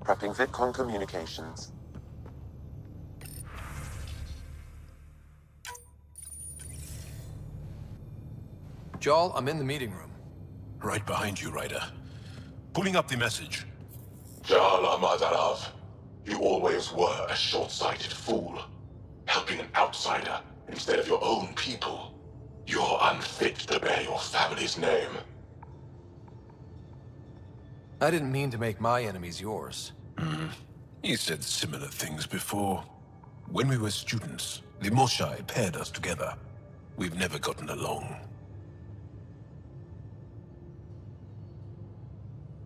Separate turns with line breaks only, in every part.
Prepping VidCon communications.
Jarl, I'm in the meeting room.
Right behind you, Ryder. Pulling up the message.
Jarl Amadarav, you always were a short-sighted fool. Helping an outsider instead of your own people. You're unfit to bear your family's name.
I didn't mean to make my enemies yours.
You said similar things before. When we were students, the Moshai paired us together. We've never gotten along.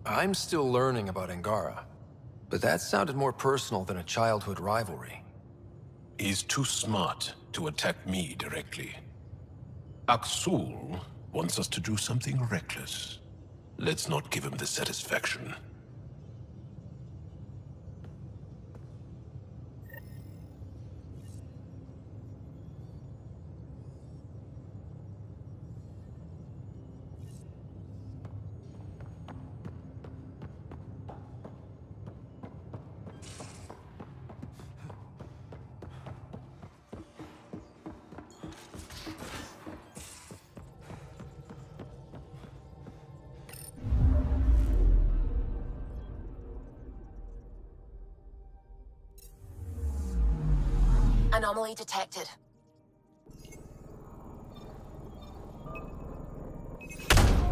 I'm still learning about Angara, but that sounded more personal than a childhood rivalry.
He's too smart to attack me directly. Aksul wants us to do something reckless. Let's not give him the satisfaction.
Anomaly detected.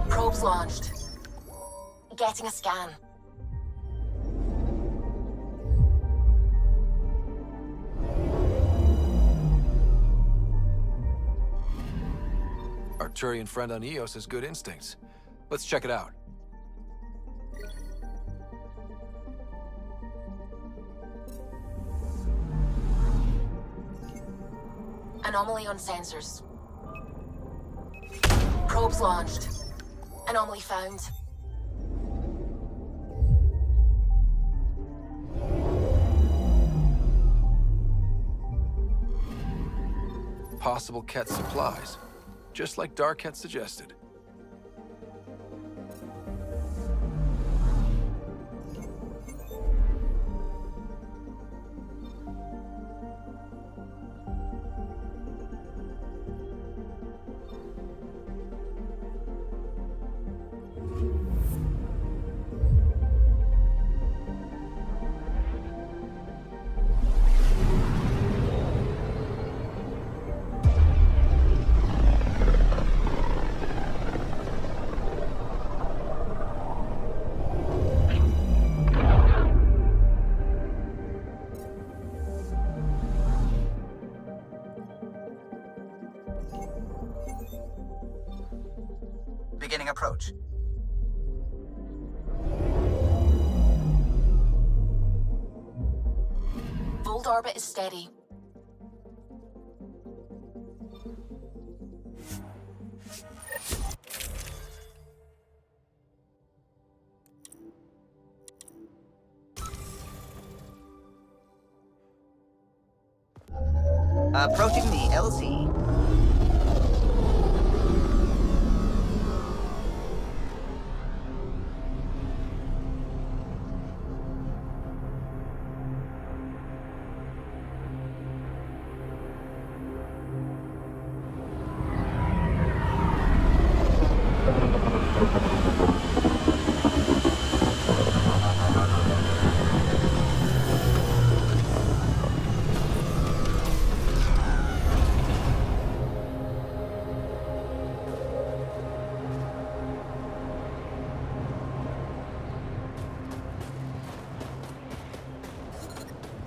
Probes launched. Getting a scan.
Arturian friend on Eos has good instincts. Let's check it out.
Anomaly on sensors. Probes launched. Anomaly found.
Possible Ket supplies, just like Dark had suggested.
Beginning approach.
Voeld orbit is steady.
Approaching the LZ.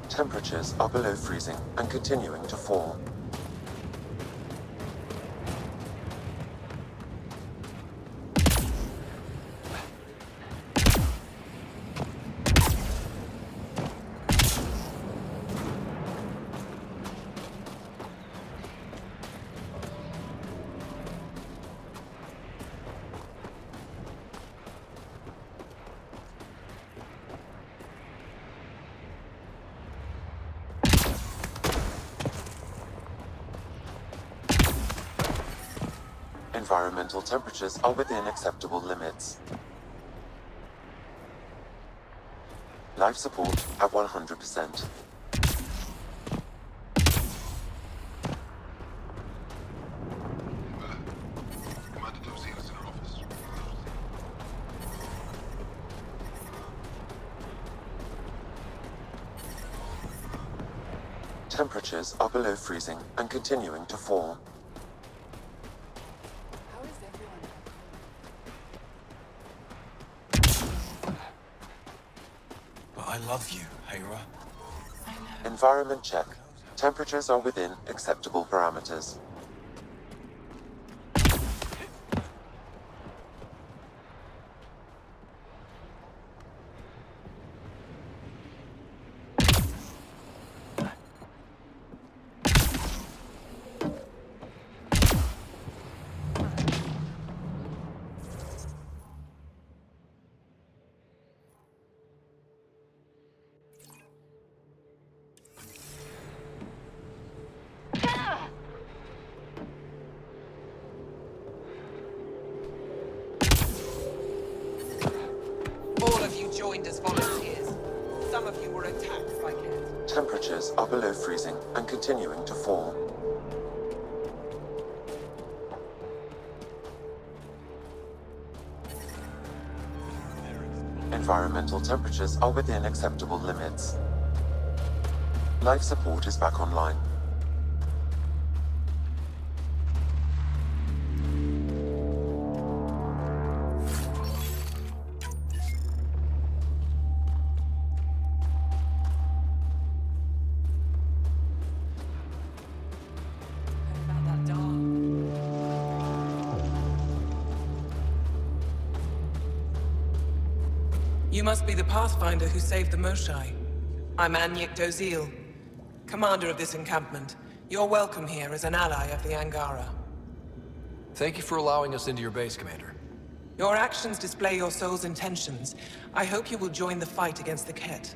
Temperatures are below freezing and continuing to fall. Environmental temperatures are within acceptable limits. Life support at 100%. Temperatures are below freezing and continuing to fall.
But I love you, Hera.
Environment check. Temperatures are within acceptable parameters.
All of you joined as volunteers. Some of you were attacked by Ket.
Temperatures are below freezing and continuing to fall. Environmental temperatures are within acceptable limits. Life support is back online.
You must be the Pathfinder who saved the Moshai. I'm Anyik Dozil, commander of this encampment. You're welcome here as an ally of the Angara.
Thank you for allowing us into your base, Commander.
Your actions display your soul's intentions. I hope you will join the fight against the Ket.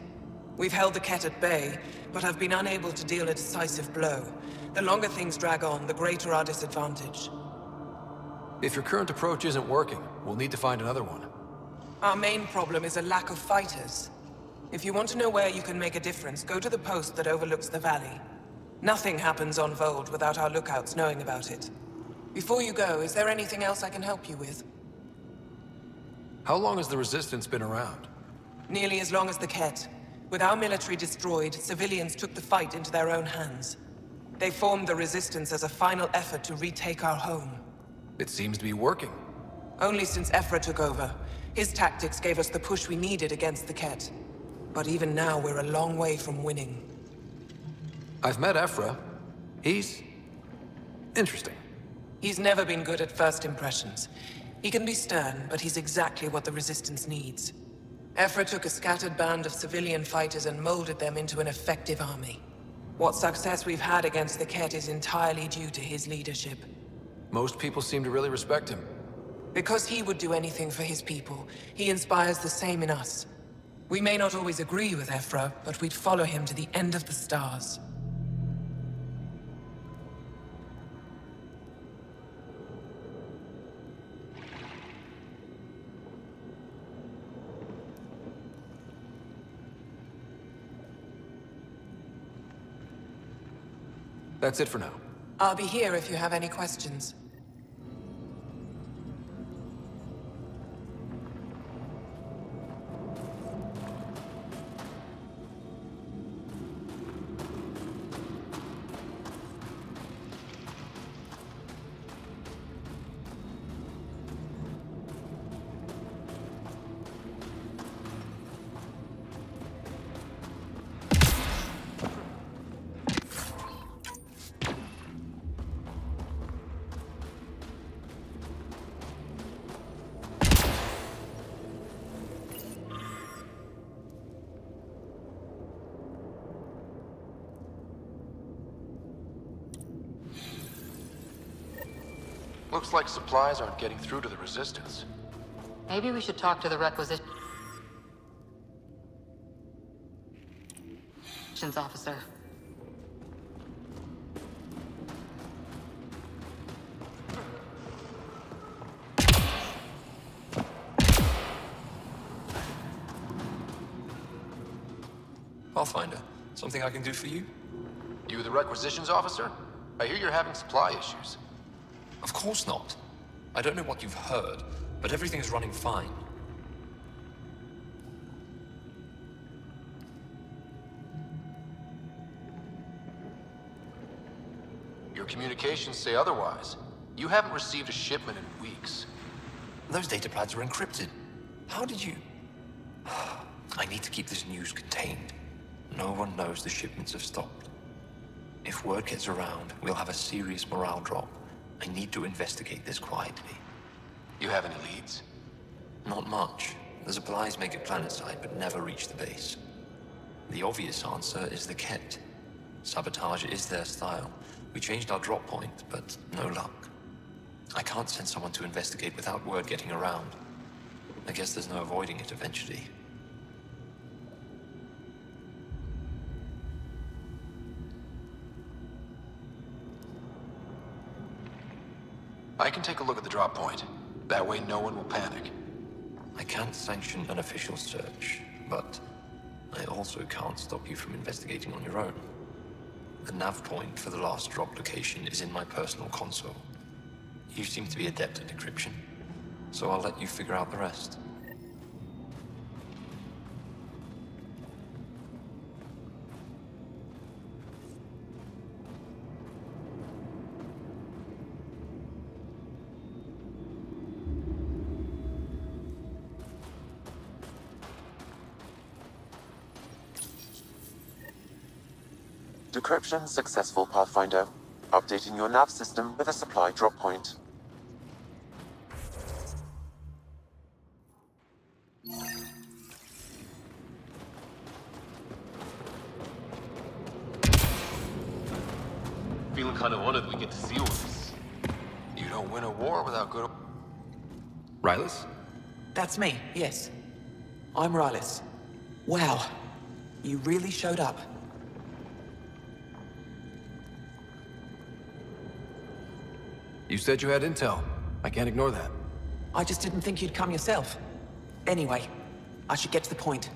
We've held the Ket at bay, but have been unable to deal a decisive blow. The longer things drag on, the greater our disadvantage.
If your current approach isn't working, we'll need to find another one.
Our main problem is a lack of fighters. If you want to know where you can make a difference, go to the post that overlooks the valley. Nothing happens on Voeld without our lookouts knowing about it. Before you go, is there anything else I can help you with?
How long has the Resistance been around?
Nearly as long as the Ket. With our military destroyed, civilians took the fight into their own hands. They formed the Resistance as a final effort to retake our home.
It seems to be working.
Only since Ephra took over. His tactics gave us the push we needed against the Ket. But even now, we're a long way from winning.
I've met Ephra. He's interesting.
He's never been good at first impressions. He can be stern, but he's exactly what the Resistance needs. Ephra took a scattered band of civilian fighters and molded them into an effective army. What success we've had against the Ket is entirely due to his leadership.
Most people seem to really respect him.
Because he would do anything for his people, he inspires the same in us. We may not always agree with Ephra, but we'd follow him to the end of the stars.
That's it for now.
I'll be here if you have any questions.
Looks like supplies aren't getting through to the Resistance.
Maybe we should talk to the requisitions officer.
Pathfinder, something I can do for you?
You the requisitions officer? I hear you're having supply issues.
Of course not. I don't know what you've heard, but everything is running fine.
Your communications say otherwise. You haven't received a shipment in weeks.
Those data pads are encrypted. How did you... I need to keep this news contained. No one knows the shipments have stopped. If word gets around, we'll have a serious morale drop. I need to investigate this quietly.
You have any leads?
Not much. The supplies make it planetside, but never reach the base. The obvious answer is the Ket. Sabotage is their style. We changed our drop point, but no luck. I can't send someone to investigate without word getting around. I guess there's no avoiding it eventually.
I can take a look at the drop point. That way no one will panic.
I can't sanction an official search, but I also can't stop you from investigating on your own. The nav point for the last drop location is in my personal console. You seem to be adept at decryption, so I'll let you figure out the rest.
Decryption successful, Pathfinder. Updating your nav system with a supply drop point.
Feeling kind of honored we get to see all this.
You don't win a war without good... Rylus?
That's me, yes. I'm Rylus. Wow. You really showed up.
You said you had intel. I can't ignore that.
I just didn't think you'd come yourself. Anyway, I should get to the point.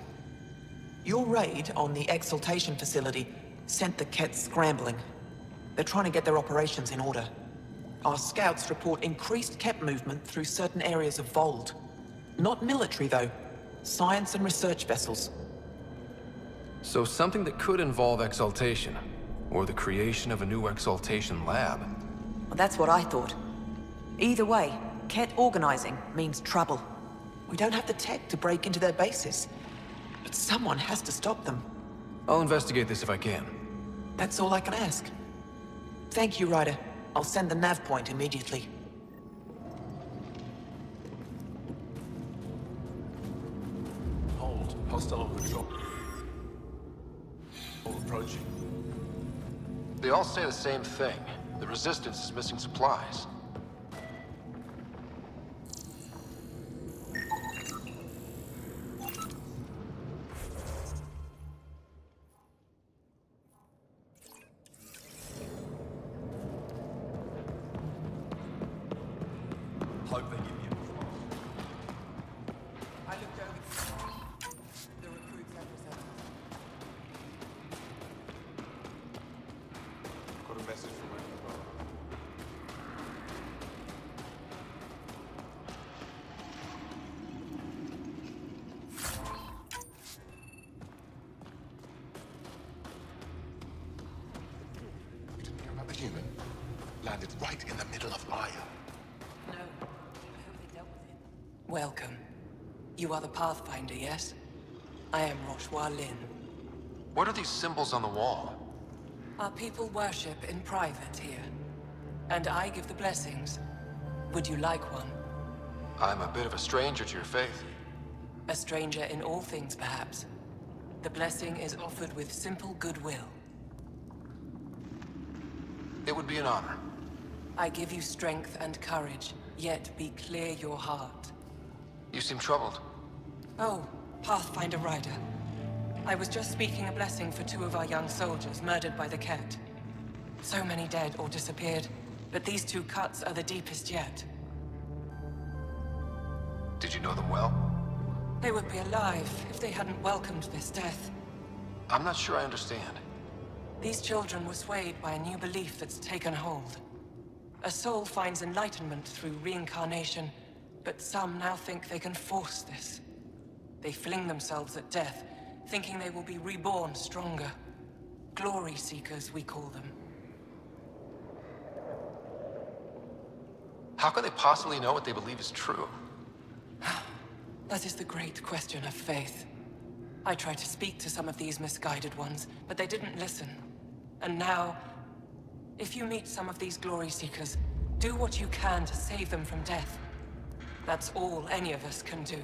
Your raid on the Exaltation facility sent the Kets scrambling. They're trying to get their operations in order. Our scouts report increased Ket movement through certain areas of Voeld. Not military, though. Science and research vessels.
So something that could involve Exaltation, or the creation of a new Exaltation lab.
Well, that's what I thought. Either way, Ket organizing means trouble.
We don't have the tech to break into their bases. But someone has to stop them.
I'll investigate this if I can.
That's all I can ask. Thank you, Ryder. I'll send the nav point immediately.
Hold. Hostile on patrol. Approaching.
They all say the same thing. The Resistance is missing supplies.
Hope they give you
I looked over. The recruits have presented.
Got a message from my brother. You didn't hear about the human? Landed right in the middle of Aya.
No. I hope they dealt with it. Welcome. You are the Pathfinder, yes? I am Roshua Lin.
What are these symbols on the wall?
Our people worship in private here. And I give the blessings. Would you like one?
I'm a bit of a stranger to your faith.
A stranger in all things, perhaps. The blessing is offered with simple goodwill.
It would be an honor.
I give you strength and courage, yet be clear your heart.
You seem troubled.
Oh, Pathfinder Ryder. I was just speaking a blessing for 2 of our young soldiers murdered by the Ket. So many dead or disappeared, but these 2 cuts are the deepest yet.
Did you know them well?
They would be alive if they hadn't welcomed this death.
I'm not sure I understand.
These children were swayed by a new belief that's taken hold. A soul finds enlightenment through reincarnation, but some now think they can force this. They fling themselves at death, thinking they will be reborn stronger. Glory seekers, we call them.
How can they possibly know what they believe is true?
That is the great question of faith. I tried to speak to some of these misguided ones, but they didn't listen. And now, if you meet some of these glory seekers, do what you can to save them from death. That's all any of us can do.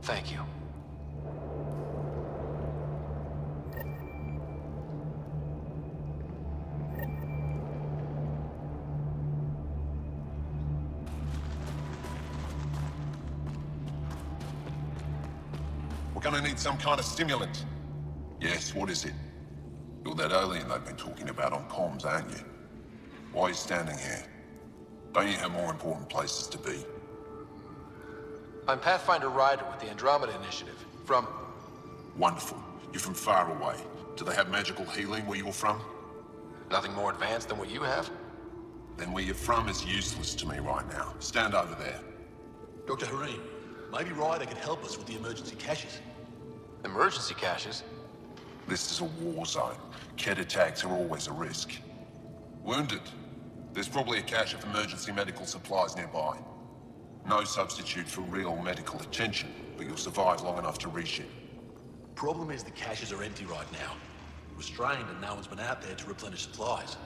Thank you.
We're gonna need some kind of stimulant. Yes, what is it? You're that alien they've been talking about on comms, aren't you? Why are you standing here? Don't you have more important places to be?
I'm Pathfinder Ryder with the Andromeda Initiative. From...
Wonderful. You're from far away. Do they have magical healing where you're from?
Nothing more advanced than what you have?
Then where you're from is useless to me right now. Stand over there.
Dr. Harim, maybe Ryder can help us with the emergency caches.
Emergency caches?
This is a war zone. Kett attacks are always a risk. Wounded. There's probably a cache of emergency medical supplies nearby. No substitute for real medical attention, but you'll survive long enough to reship.
Problem is the caches are empty right now. We're strained and no one's been out there to replenish supplies.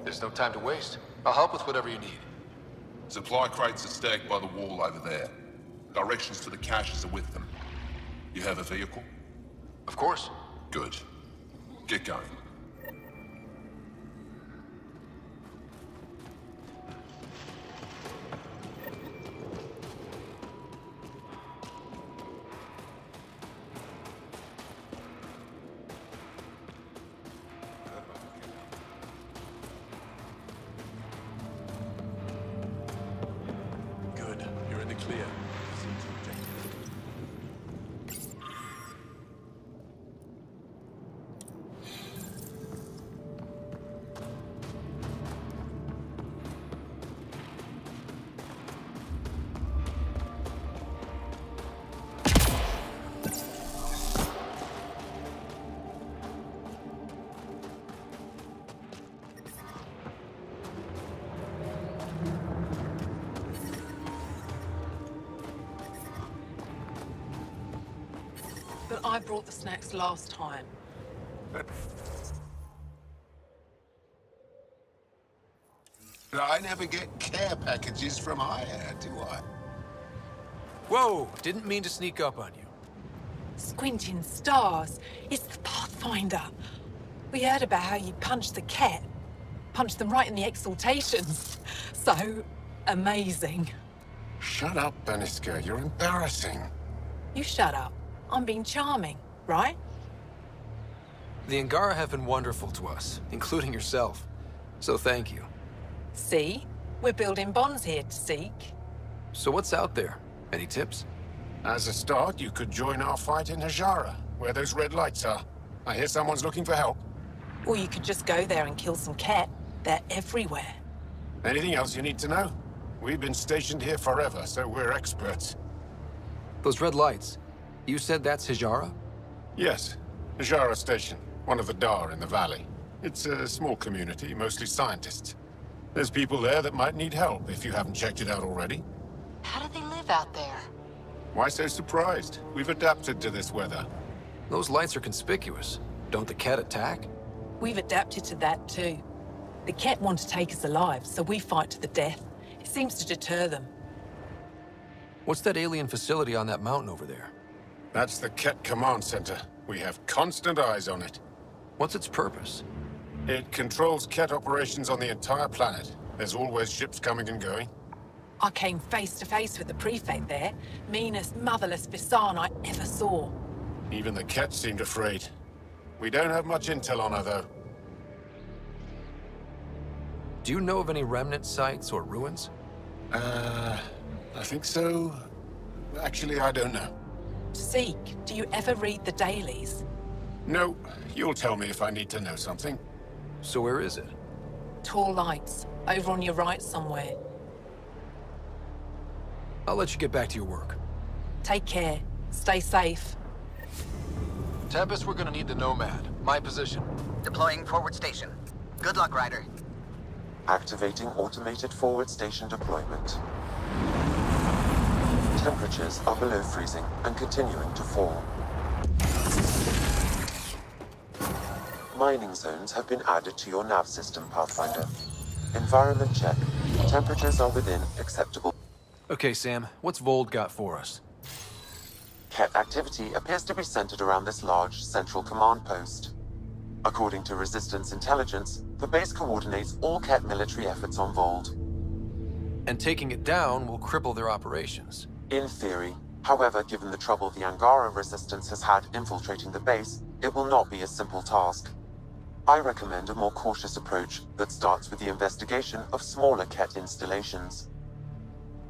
There's no time to waste. I'll help with whatever you need.
Supply crates are stacked by the wall over there. Directions to the caches are with them. You have a vehicle?
Of course.
Good. Get going.
Good. You're in the clear.
But I brought the snacks last time.
I never get care packages from Aya, do I?
Whoa! Didn't mean to sneak up on you.
Squinting stars. It's the Pathfinder. We heard about how you punched the cat. Punched them right in the exaltations. So amazing.
Shut up, Beniska. You're embarrassing.
You shut up. I'm being charming, right?
The Angara have been wonderful to us, including yourself. So thank you.
See? We're building bonds here to seek.
So what's out there? Any tips?
As a start, you could join our fight in Hajara, where those red lights are. I hear someone's looking for help.
Or you could just go there and kill some cat. They're everywhere.
Anything else you need to know? We've been stationed here forever, so we're experts.
Those red lights. You said that's Hajara?
Yes. Hajara Station, one of the Dar in the valley. It's a small community, mostly scientists. There's people there that might need help, if you haven't checked it out already.
How do they live out there?
Why so surprised? We've adapted to this weather.
Those lights are conspicuous. Don't the Kett attack?
We've adapted to that too. The cat want to take us alive, so we fight to the death. It seems to deter them.
What's that alien facility on that mountain over there?
That's the Kett Command Center. We have constant eyes on it.
What's its purpose?
It controls Kett operations on the entire planet. There's always ships coming and going.
I came face to face with the prefect there. Meanest, motherless Bisan I ever saw.
Even the Kett seemed afraid. We don't have much intel on her, though.
Do you know of any remnant sites or ruins?
I think so. Actually, I don't know.
Zeke, do you ever read the dailies?
No, you'll tell me if I need to know something.
So where is it?
Tall lights, over on your right somewhere.
I'll let you get back to your work.
Take care. Stay safe.
Tempest, we're gonna need the Nomad. My position.
Deploying forward station. Good luck, Ryder.
Activating automated forward station deployment. Temperatures are below freezing and continuing to fall. Mining zones have been added to your nav system, Pathfinder. Environment check. Temperatures are within acceptable.
Okay, Sam, what's Voeld got for us?
Ket activity appears to be centered around this large central command post. According to Resistance intelligence, the base coordinates all Ket military efforts on Voeld.
And taking it down will cripple their operations.
In theory. However, given the trouble the Angara Resistance has had infiltrating the base, it will not be a simple task. I recommend a more cautious approach that starts with the investigation of smaller Ket installations.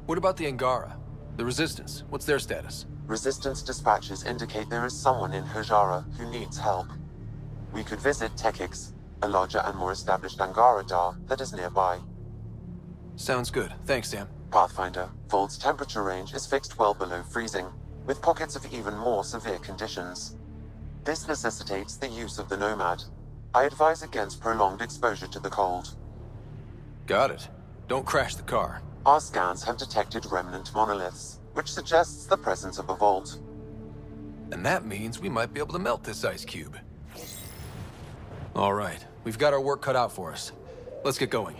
What about the Angara? The Resistance, what's their status?
Resistance dispatches indicate there is someone in Hajara who needs help. We could visit Tekix, a larger and more established Angara Dar that is nearby.
Sounds good. Thanks, Sam.
Pathfinder, Vold's temperature range is fixed well below freezing, with pockets of even more severe conditions. This necessitates the use of the Nomad. I advise against prolonged exposure to the cold.
Got it. Don't crash the car.
Our scans have detected remnant monoliths, which suggests the presence of a vault.
And that means we might be able to melt this ice cube. All right, we've got our work cut out for us. Let's get going.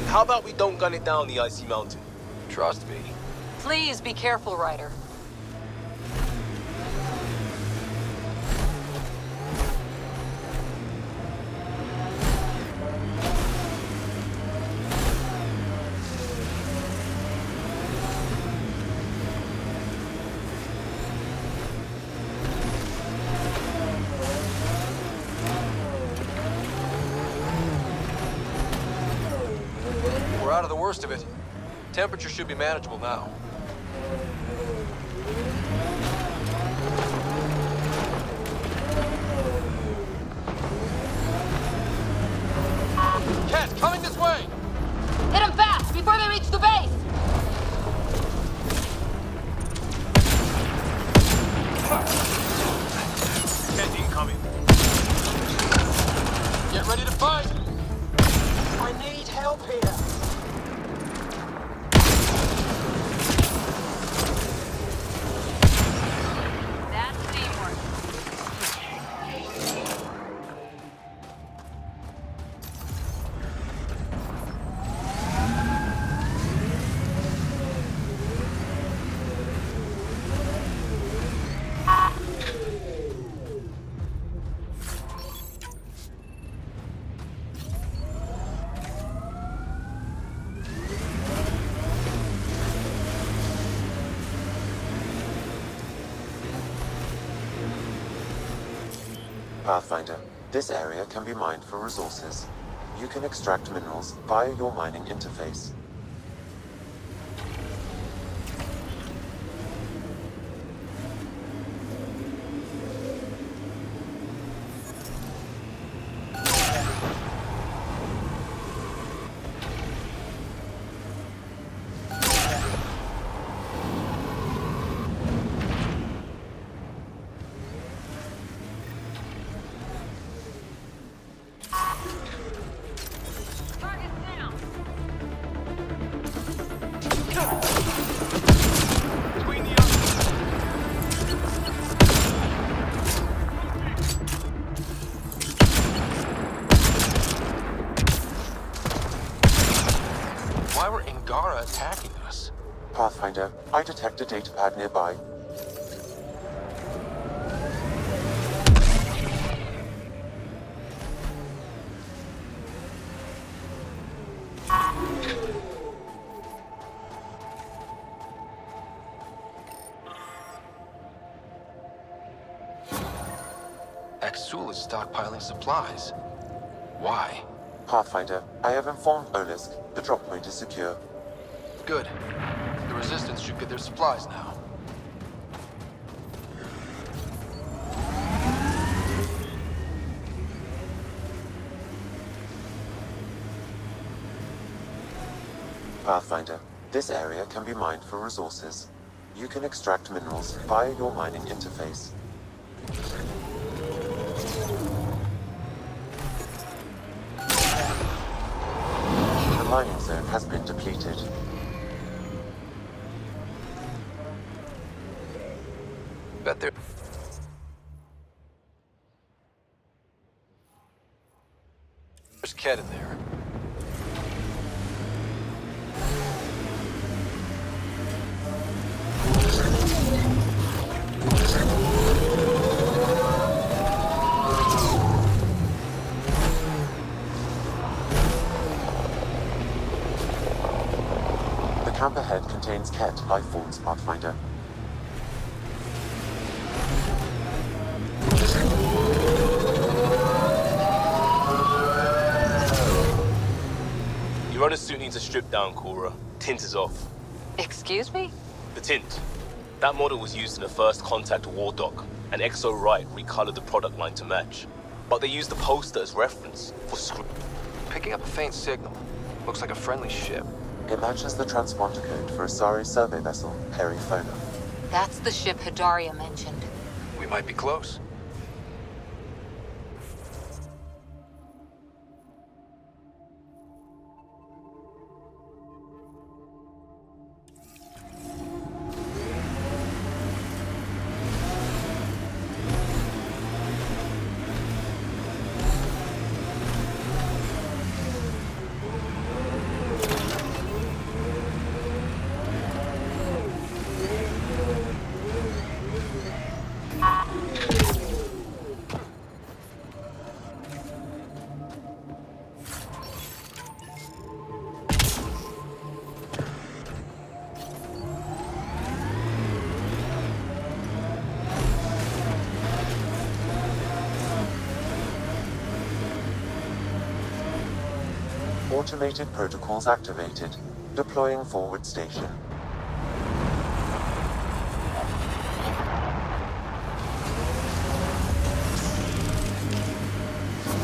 How about we don't gun it down the icy mountain?
Trust me.
Please be careful, Ryder.
We're out of the worst of it. Temperature should be manageable now. Ket, coming this way!
Hit them fast before they reach the base!
Ket incoming.
Get ready to fight!
I need help here.
That's teamwork.
Pathfinder, this area can be mined for resources. You can extract minerals via your mining interface. Pathfinder, I detect a datapad nearby.
Exul is stockpiling supplies. Why?
Pathfinder, I have informed Olisk. The drop point is secure.
Good. The Resistance should get their supplies now.
Pathfinder, this area can be mined for resources. You can extract minerals via your mining interface. The mining zone has been depleted.
Bet there. There's Ket in there.
The camp ahead contains Ket life forms, Pathfinder.
Your runner suit needs a strip down, Cora. Tint is off.
Excuse me?
The tint. That model was used in the first Contact war doc, and Exo Wright recolored the product line to match. But they used the poster as reference for script.
Picking up a faint signal. Looks like a friendly ship.
It matches the transponder code for a Asari survey vessel, Perifona.
That's the ship Hidaria mentioned.
We might be close.
Automated protocols activated. Deploying forward station.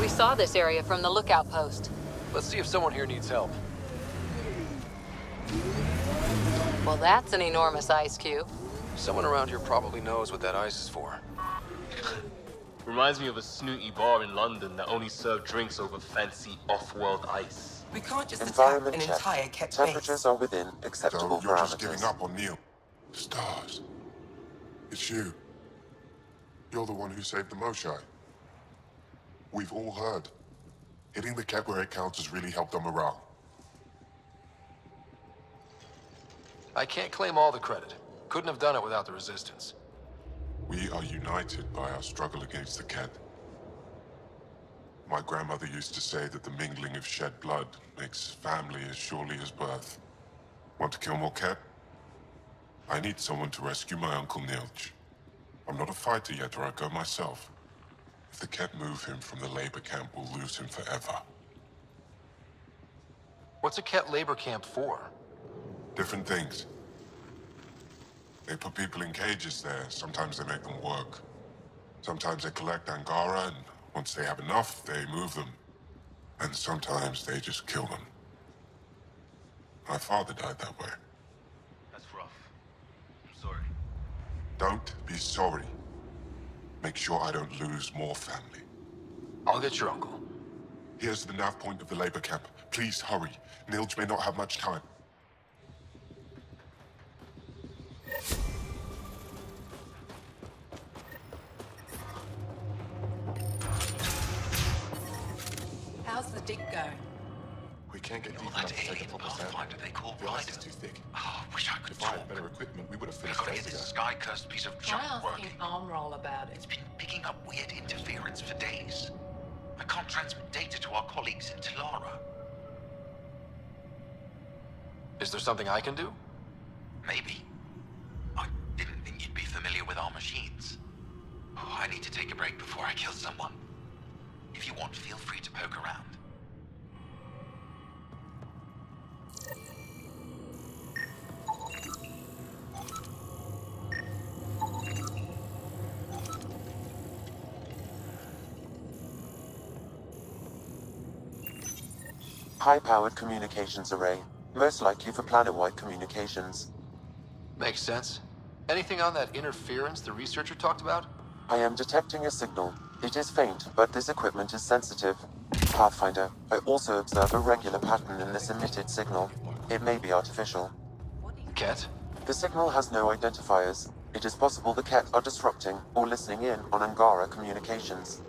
We saw this area from the lookout post.
Let's see if someone here needs help.
Well, that's an enormous ice cube.
Someone around here probably knows what that ice is for.
Reminds me of a snooty bar in London that only served drinks over fancy off-world ice.
We can't just attack
Environment
an
check.
entire Ket base.
Temperatures are within acceptable
So you're
parameters.
just giving up on Neil. Stars. It's you. You're the one who saved the Moshai. We've all heard. Hitting the Ket where it counts has really helped our morale.
I can't claim all the credit. Couldn't have done it without the Resistance.
We are united by our struggle against the Ket. My grandmother used to say that the mingling of shed blood makes family as surely as birth. Want to kill more Ket? I need someone to rescue my Uncle Nilch. I'm not a fighter yet, or I'd go myself. If the Ket move him from the labor camp, we'll lose him forever.
What's a Ket labor camp for?
Different things. They put people in cages there. Sometimes they make them work. Sometimes they collect Angara, and once they have enough, they move them. And sometimes they just kill them. My father died that way.
That's rough. I'm sorry.
Don't be sorry. Make sure I don't lose more family.
I'll get your uncle.
Here's the nav point of the labor camp. Please hurry. Nilj may not have much time.
How's the dig going?
We can't get deep
All
enough
that
to take a
alien
proper stand.
pathfinder they call
The ice
Ryder.
is too thick.
Oh, wish I could
If I
talk.
had better equipment, we would have
We've
finished
got to
days
get
ago.
this sky-cursed piece of
Try
junk working.
asking Arm Roll about it.
It's been picking up weird interference for days. I can't transmit data to our colleagues in Talara.
Is there something I can do?
Maybe. I didn't think you'd be familiar with our machines. Oh, I need to take a break before I kill someone. If you want, feel free to poke around.
High-powered communications array, most likely for planet-wide communications.
Makes sense. Anything on that interference the researcher talked about?
I am detecting a signal. It is faint, but this equipment is sensitive. Pathfinder, I also observe a regular pattern in this emitted signal. It may be artificial.
Ket?
The signal has no identifiers. It is possible the Ket are disrupting or listening in on Angara communications.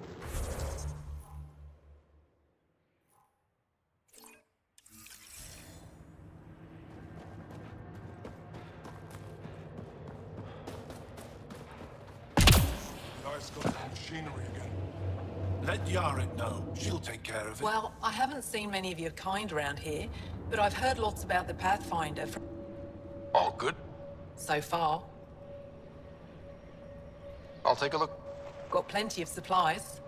Guy's got the machinery again. Let Yaret know. She'll take care of it.
Well, I haven't seen many of your kind around here, but I've heard lots about the Pathfinder from
All good?
so far.
I'll take a look.
Got plenty of supplies.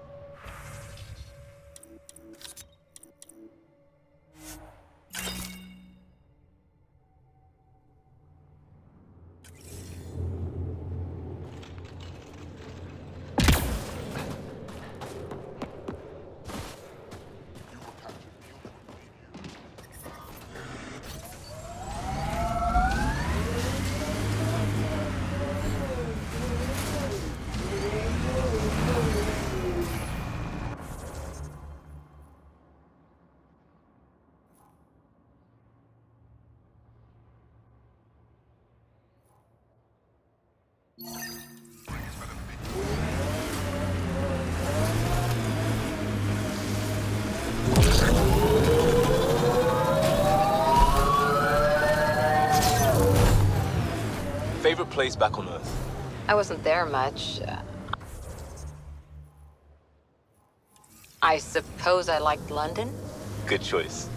Favorite place back on Earth?
I wasn't there much. I suppose I liked London?
Good choice.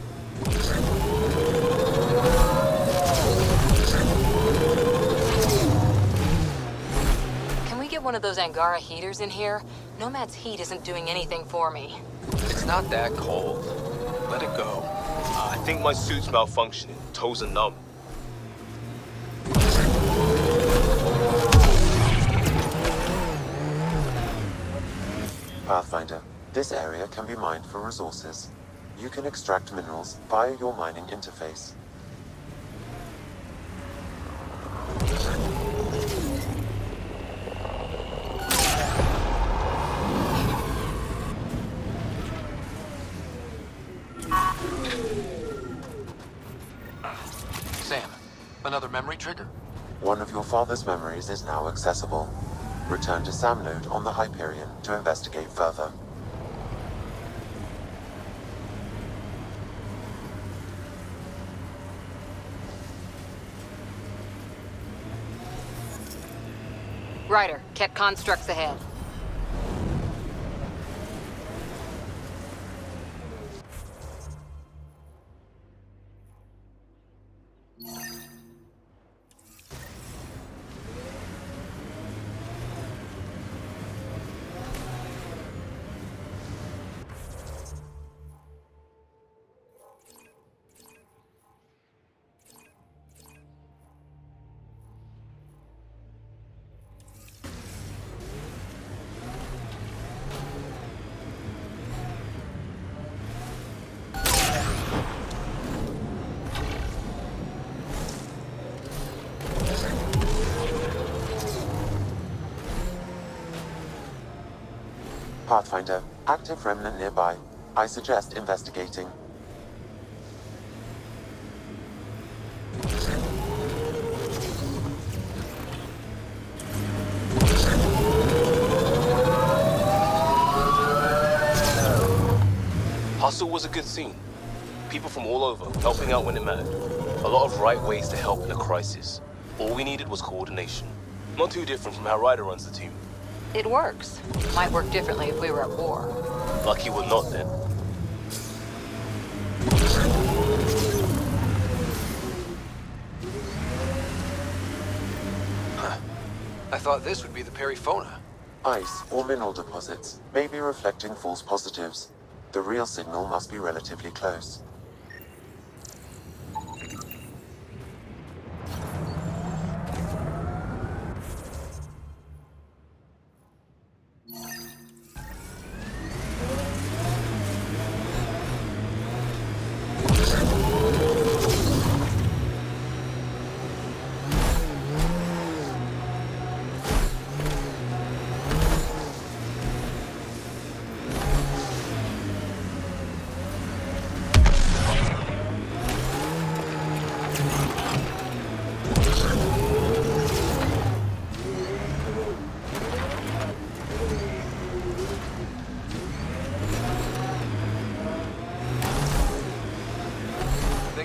Can we get one of those Angara heaters in here? Nomad's heat isn't doing anything for me.
It's not that cold. Let it go.
I think my suit's malfunctioning. Toes are numb.
Pathfinder, this area can be mined for resources. You can extract minerals via your mining interface.
Sam, another memory trigger?
One of your father's memories is now accessible. Return to Sam Node on the Hyperion to investigate further.
Ryder, Ket constructs ahead.
Pathfinder, active remnant nearby. I suggest investigating.
Hustle was a good scene. People from all over, helping out when it mattered. A lot of right ways to help in a crisis. All we needed was coordination. Not too different from how Ryder runs the team.
It works. Might work differently if we were at war.
Lucky we're not then.
I thought this would be the Perifona.
Ice or mineral deposits may be reflecting false positives. The real signal must be relatively close.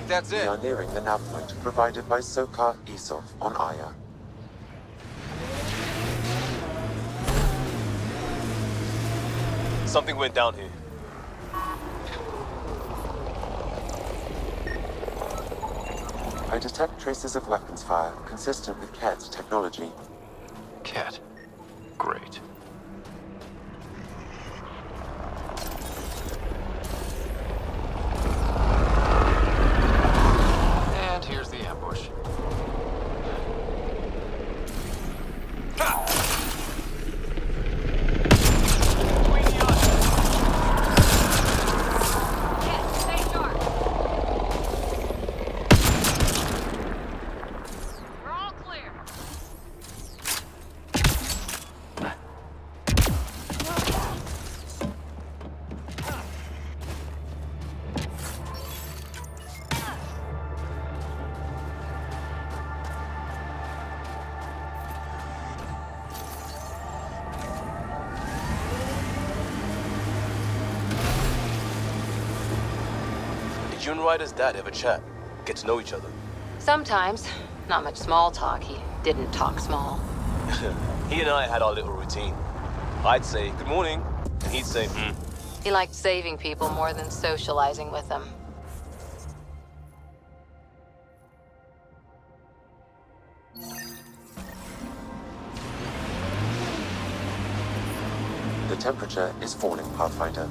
That's it.
We are nearing the nav point provided by Sokar Isov on Aya.
Something went down here.
I detect traces of weapons fire consistent with Ket's technology.
Ket. Great. And here's the ambush.
You and Ryder's dad ever chat? Get to know each other?
Sometimes. Not much small talk. He didn't talk small.
He and I had our little routine. I'd say, good morning, and he'd say,
He liked saving people more than socializing with them.
The temperature is falling, Pathfinder.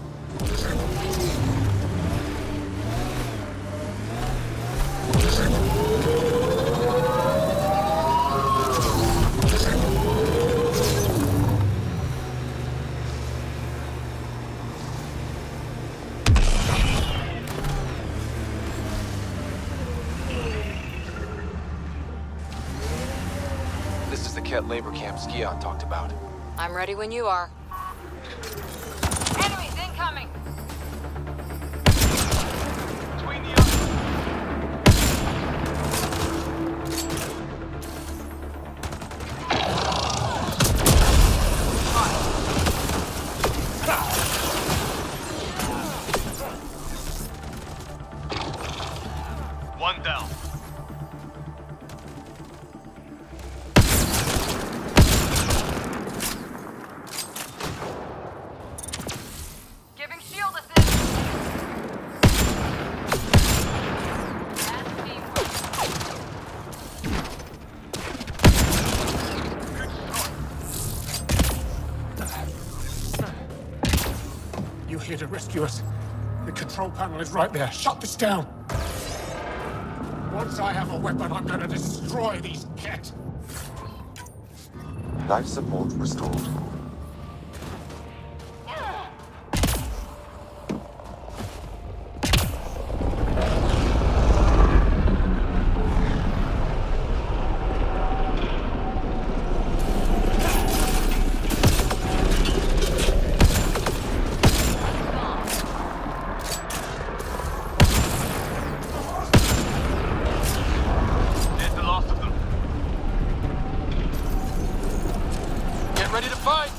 This is the Ket labor camp Skion talked about.
I'm ready when you are. Enemies incoming!
Between the others. One down.
Giving shield assist! That's teamwork.
You here to rescue us? The control panel is right there. Shut this down. Once I have a weapon, I'm gonna destroy these Ket.
Life support restored.
There's the last of them.
Get ready to fight!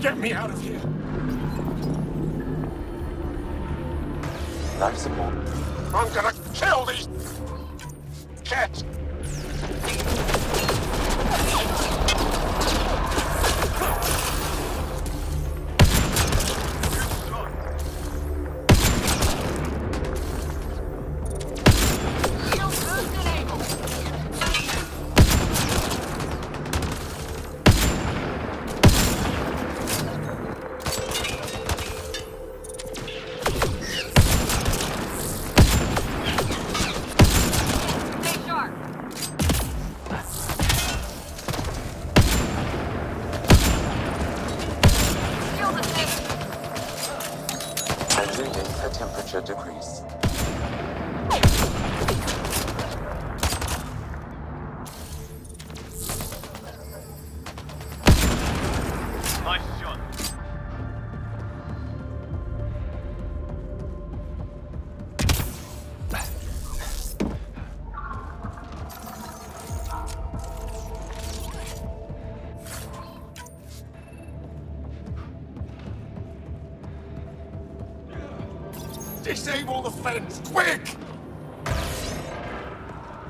Get me out of here!
Life support.
I'm gonna kill these cats!
Temperature decrease.
Nice shot.
Disable the fence, quick!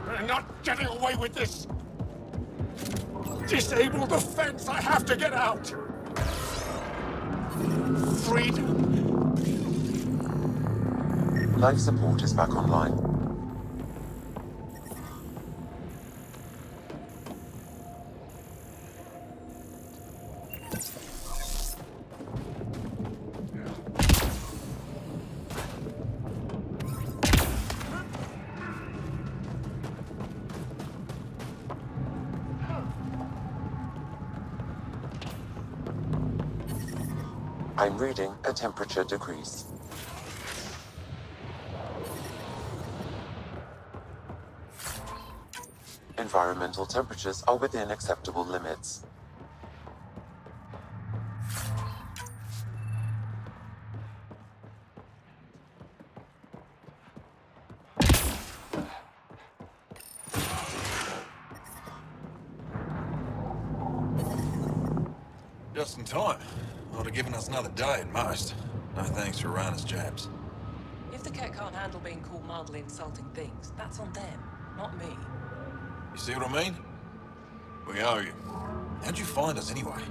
We're not getting away with this! Disable the fence, I have to get out! Freedom!
Life support is back online. I'm reading a temperature decrease. Environmental temperatures are within acceptable limits.
Just in time. Would have given us another day at most. No thanks for Rana's jabs.
If the Ket can't handle being called mildly insulting things, that's on them, not me.
You see what I mean? We owe you. How'd you find us anyway?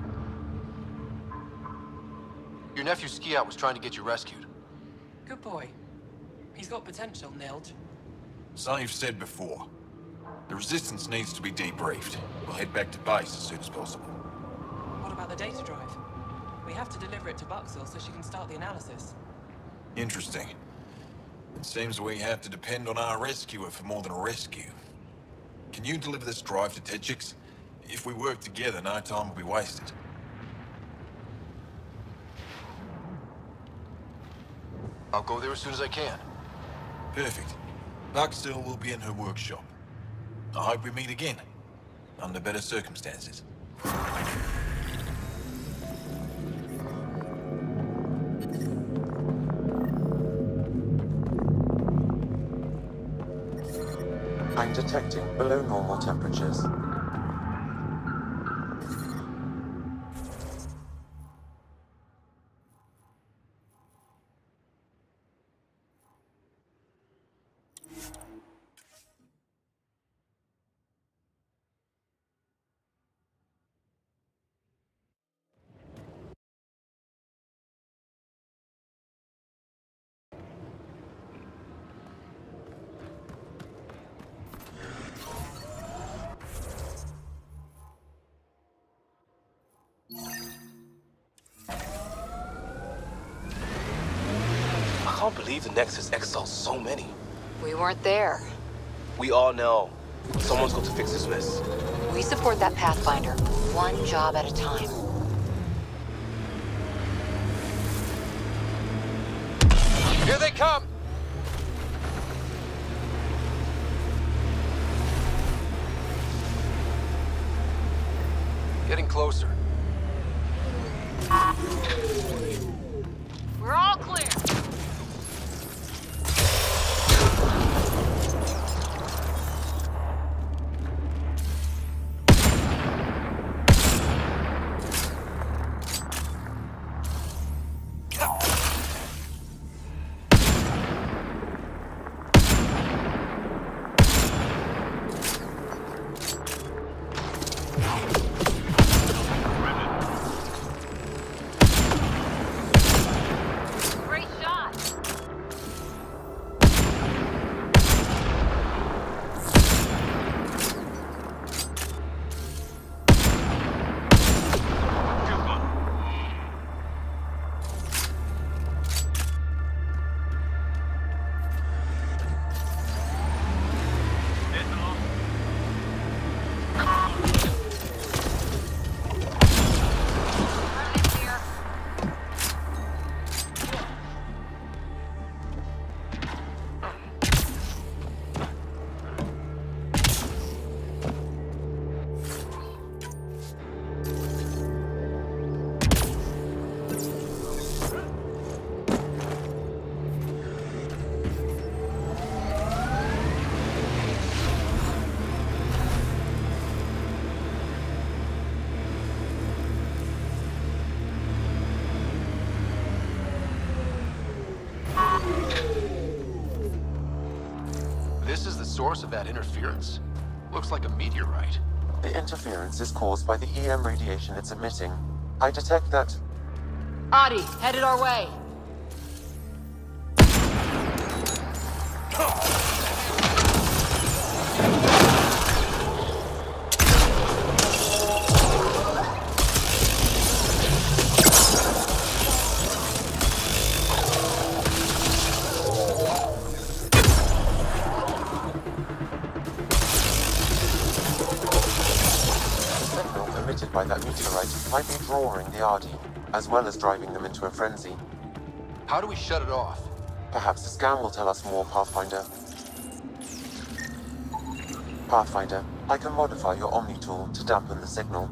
Your nephew Ski-Out was trying to get you rescued.
Good boy. He's got potential, Nilge.
So you've said before. The Resistance needs to be debriefed. We'll head back to base as soon as possible.
What about the data drive? We have to deliver it to Buxel so she can start the analysis.
Interesting. It seems we have to depend on our rescuer for more than a rescue. Can you deliver this drive to Tetchix? If we work together, no time will be wasted.
I'll go there as soon as I can.
Perfect. Buxel will be in her workshop. I hope we meet again, under better circumstances.
I'm detecting below normal temperatures.
I can't believe the Nexus exiled so many.
We weren't there.
We are now. Someone's got to fix this mess.
We support that Pathfinder, one job at a time.
Here they come! Getting closer.
We're all clear.
of that interference? Looks like a meteorite.
The interference is caused by the EM radiation it's emitting. I detect that...
Adi, headed our way.
Emitted by that meteorite might be drawing the Ardi, as well as driving them into a frenzy.
How do we shut it off?
Perhaps the scan will tell us more, Pathfinder. Pathfinder, I can modify your Omni tool to dampen the signal.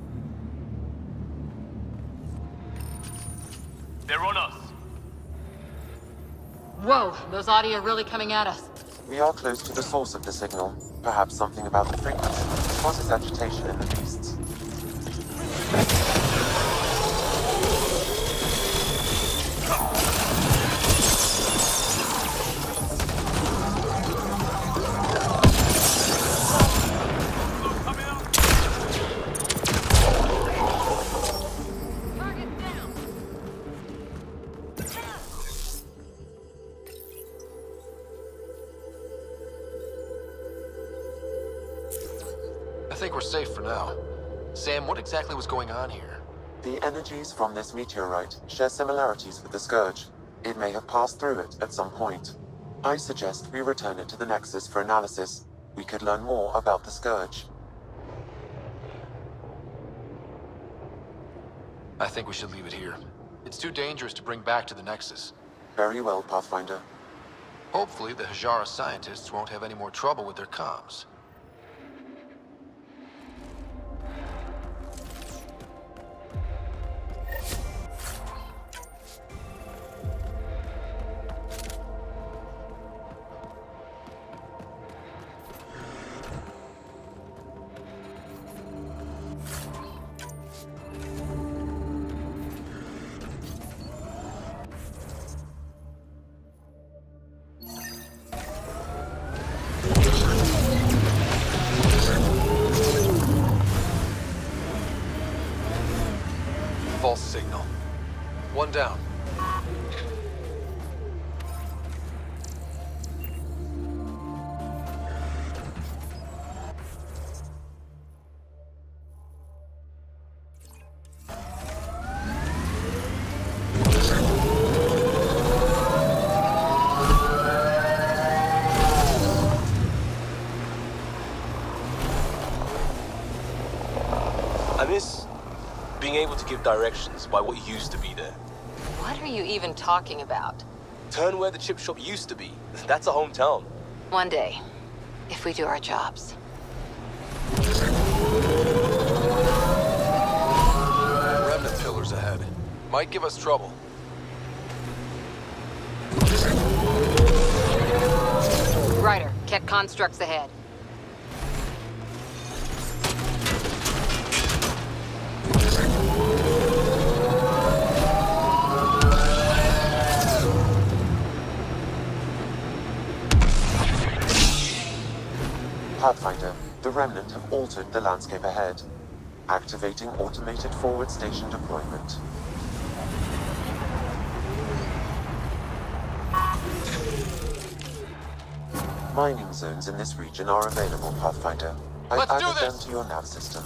They're on us.
Whoa, those Adi are really coming at us.
We are close to the source of the signal. Perhaps something about the frequency causes agitation in the beasts.
I think we're safe for now. Sam, what exactly was going on here?
The energies from this meteorite share similarities with the Scourge. It may have passed through it at some point. I suggest we return it to the Nexus for analysis. We could learn more about the Scourge.
I think we should leave it here. It's too dangerous to bring back to the Nexus.
Very well, Pathfinder.
Hopefully, the Hajara scientists won't have any more trouble with their comms. False signal. One down.
I miss being able to give directions by what used to be there.
What are you even talking about?
Turn where the chip shop used to be. That's a hometown.
One day, if we do our jobs.
Remnant pillars ahead. Might give us trouble.
Ryder, Ket constructs ahead.
Pathfinder, the Remnant have altered the landscape ahead. Activating automated forward station deployment. Mining zones in this region are available, Pathfinder. I've added them to your nav system.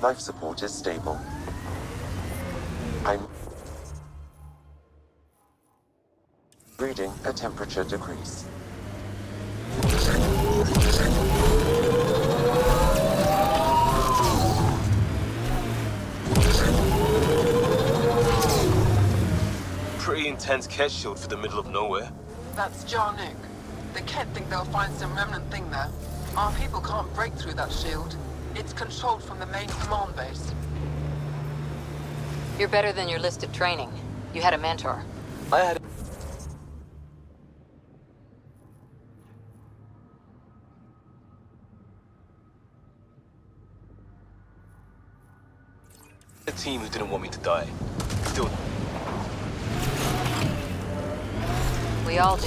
Life support is stable. I'm reading a temperature decrease.
Pretty intense Ket shield for the middle of nowhere.
That's Jarnook. The Ket think they'll find some remnant thing there. Our people can't break through that shield. It's controlled from the main command base.
You're better than your listed training. You had a mentor.
I had a team who didn't want me to die. Still,
We all do.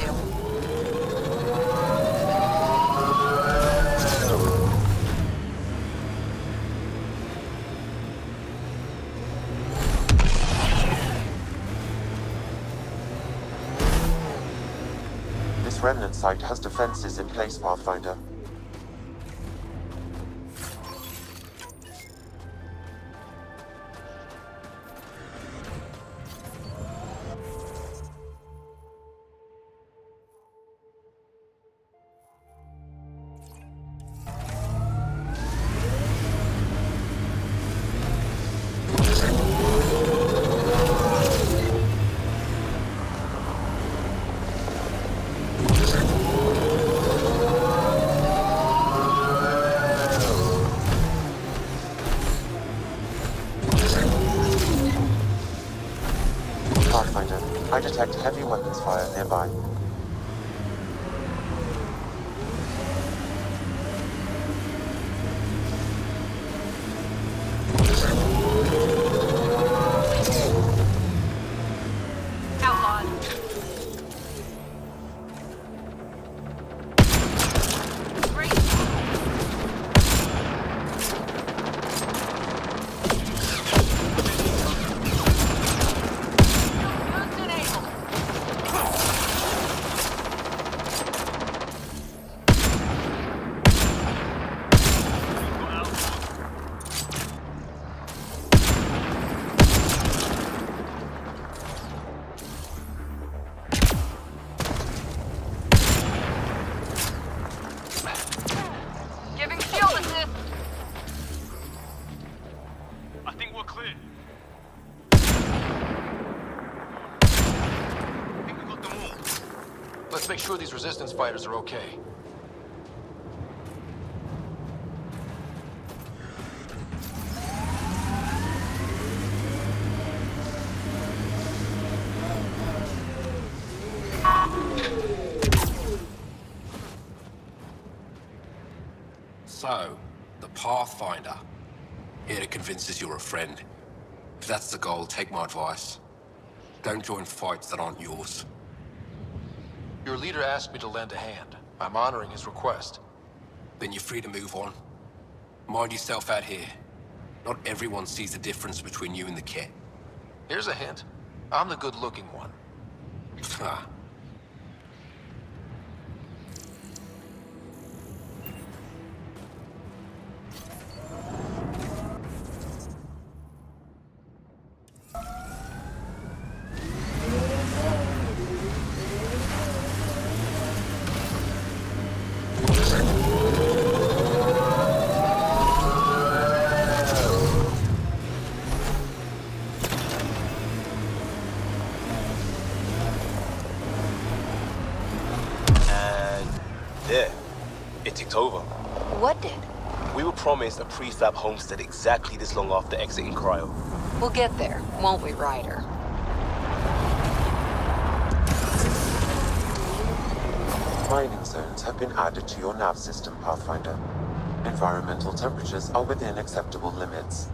This remnant site has defenses in place, Pathfinder. Pathfinder, I detect heavy weapons fire nearby.
Let's make sure these resistance fighters are okay.
So, the Pathfinder. Here to convince us you're a friend. If that's the goal, take my advice. Don't join fights that aren't yours.
Your leader asked me to lend a hand. I'm honoring his request.
Then you're free to move on. Mind yourself out here. Not everyone sees the difference between you and the Ket.
Here's a hint. I'm the good-looking one.
Ha.
There. It ticked over.
What did?
We were promised a prefab homestead exactly this long after exiting Cryo.
We'll get there, won't we, Ryder?
Mining zones have been added to your nav system, Pathfinder. Environmental temperatures are within acceptable limits.